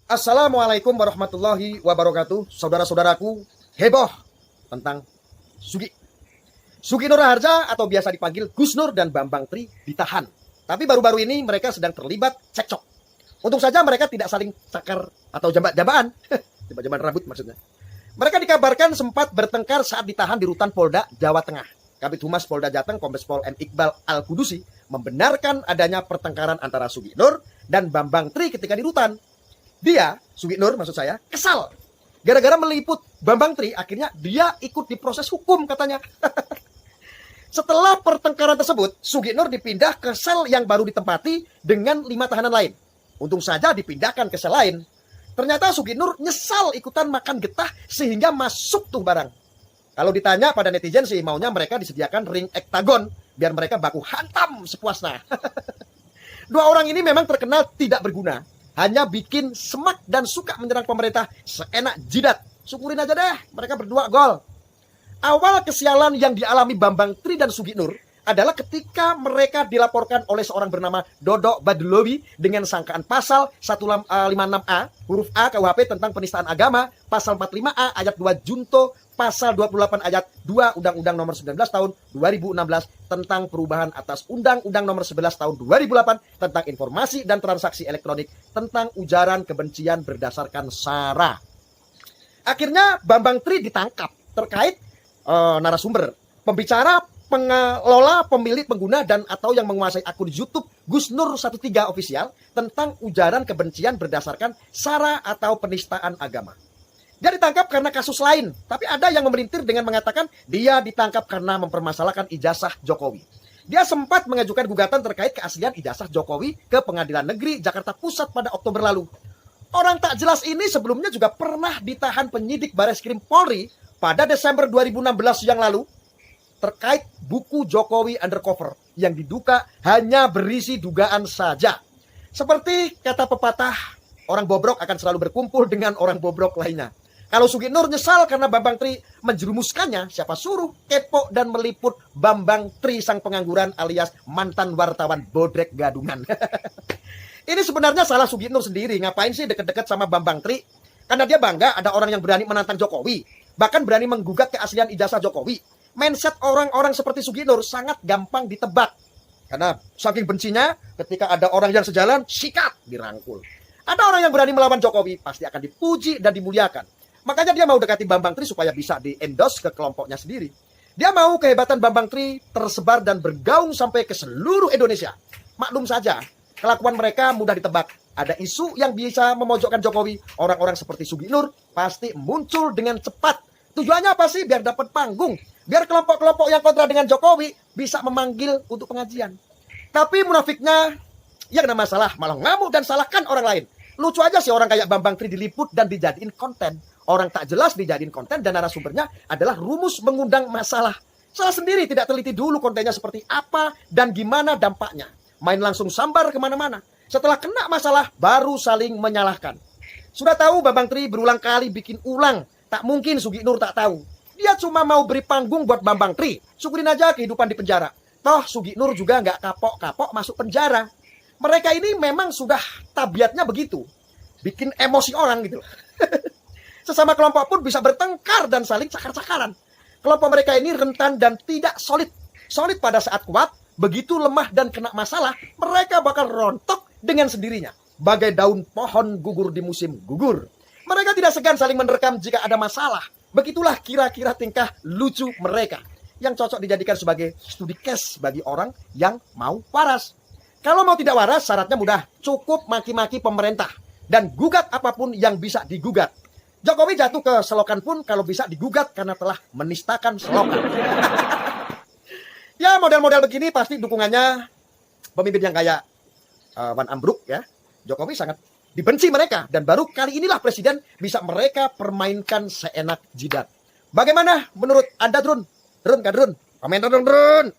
Assalamualaikum warahmatullahi wabarakatuh. Saudara-saudaraku, heboh tentang Sugi. Sugi Nur Harja atau biasa dipanggil Gus Nur dan Bambang Tri ditahan. Tapi baru-baru ini mereka sedang terlibat cekcok. Untung saja mereka tidak saling cakar atau jambak-jambakan. Jambak-jambakan rambut maksudnya. Mereka dikabarkan sempat bertengkar saat ditahan di rutan Polda Jawa Tengah. Kabid Humas Polda Jateng Kombes Pol M. Iqbal Al-Kudusi membenarkan adanya pertengkaran antara Sugi Nur dan Bambang Tri ketika di rutan. Dia, Sugi Nur maksud saya, kesal. Gara-gara meliput Bambang Tri, akhirnya dia ikut diproses hukum katanya. Setelah pertengkaran tersebut, Sugi Nur dipindah ke sel yang baru ditempati dengan 5 tahanan lain. Untung saja dipindahkan ke sel lain. Ternyata Sugi Nur nyesal ikutan makan getah sehingga masuk tuh barang. Kalau ditanya pada netizen sih maunya mereka disediakan ring ektagon biar mereka baku hantam sepuasnya. Dua orang ini memang terkenal tidak berguna. Hanya bikin semak dan suka menyerang pemerintah seenak jidat. Syukurin aja deh, mereka berdua gol. Awal kesialan yang dialami Bambang Tri dan Sugi Nur adalah ketika mereka dilaporkan oleh seorang bernama Dodo Badulowi dengan sangkaan pasal 156A, huruf A KUHP tentang penistaan agama, pasal 45A ayat 2 Junto, pasal 28 ayat 2 Undang-Undang nomor 19 tahun 2016 tentang perubahan atas Undang-Undang nomor 11 tahun 2008 tentang informasi dan transaksi elektronik tentang ujaran kebencian berdasarkan SARA. Akhirnya Bambang Tri ditangkap terkait narasumber, pembicara, pengelola, pemilik, pengguna, dan atau yang menguasai akun YouTube Gus Nur 13 official tentang ujaran kebencian berdasarkan SARA atau penistaan agama. Dia ditangkap karena kasus lain, tapi ada yang memelintir dengan mengatakan dia ditangkap karena mempermasalahkan ijazah Jokowi. Dia sempat mengajukan gugatan terkait keaslian ijazah Jokowi ke Pengadilan Negeri Jakarta Pusat pada Oktober lalu. Orang tak jelas ini sebelumnya juga pernah ditahan penyidik Bareskrim Polri pada Desember 2016 yang lalu terkait buku Jokowi Undercover yang diduga hanya berisi dugaan saja. Seperti kata pepatah, orang bobrok akan selalu berkumpul dengan orang bobrok lainnya. Kalau Sugi Nur nyesal karena Bambang Tri menjerumuskannya, siapa suruh kepo dan meliput Bambang Tri sang pengangguran alias mantan wartawan bodrek gadungan. Ini sebenarnya salah Sugi Nur sendiri. Ngapain sih deket-deket sama Bambang Tri? Karena dia bangga ada orang yang berani menantang Jokowi. Bahkan berani menggugat keaslian ijazah Jokowi. Mindset orang-orang seperti Sugi Nur sangat gampang ditebak. Karena saking bencinya ketika ada orang yang sejalan, sikat, dirangkul. Ada orang yang berani melawan Jokowi, pasti akan dipuji dan dimuliakan. Makanya dia mau dekati Bambang Tri supaya bisa di-endorse ke kelompoknya sendiri. Dia mau kehebatan Bambang Tri tersebar dan bergaung sampai ke seluruh Indonesia. Maklum saja, kelakuan mereka mudah ditebak. Ada isu yang bisa memojokkan Jokowi, orang-orang seperti Sugi Nur pasti muncul dengan cepat. Tujuannya apa sih? Biar dapat panggung. Biar kelompok-kelompok yang kontra dengan Jokowi bisa memanggil untuk pengajian. Tapi munafiknya, yang ada masalah malah ngamuk dan salahkan orang lain. Lucu aja sih orang kayak Bambang Tri diliput dan dijadiin konten. Orang tak jelas dijadiin konten dan narasumbernya adalah rumus mengundang masalah. Salah sendiri tidak teliti dulu kontennya seperti apa dan gimana dampaknya. Main langsung sambar kemana-mana. Setelah kena masalah baru saling menyalahkan. Sudah tahu Bambang Tri berulang kali bikin ulang. Tak mungkin Sugi Nur tak tahu. Dia cuma mau beri panggung buat Bambang Tri. Syukurin aja kehidupan di penjara. Toh Sugi Nur juga nggak kapok-kapok masuk penjara. Mereka ini memang sudah tabiatnya begitu. Bikin emosi orang gitu. Sesama kelompok pun bisa bertengkar dan saling cakar-cakaran. Kelompok mereka ini rentan dan tidak solid. Solid pada saat kuat, begitu lemah dan kena masalah, mereka bakal rontok dengan sendirinya. Bagai daun pohon gugur di musim gugur. Mereka tidak segan saling menerkam jika ada masalah. Begitulah kira-kira tingkah lucu mereka. Yang cocok dijadikan sebagai studi case bagi orang yang mau waras. Kalau mau tidak waras, syaratnya mudah. Cukup maki-maki pemerintah. Dan gugat apapun yang bisa digugat. Jokowi jatuh ke selokan pun kalau bisa digugat karena telah menistakan selokan. Ya model-model begini pasti dukungannya pemimpin yang kayak Wan Ambruk ya. Jokowi sangat dibenci mereka. Dan baru kali inilah presiden bisa mereka permainkan seenak jidat. Bagaimana menurut Anda Drun? Drun kan Drun? Komentar dong Drun.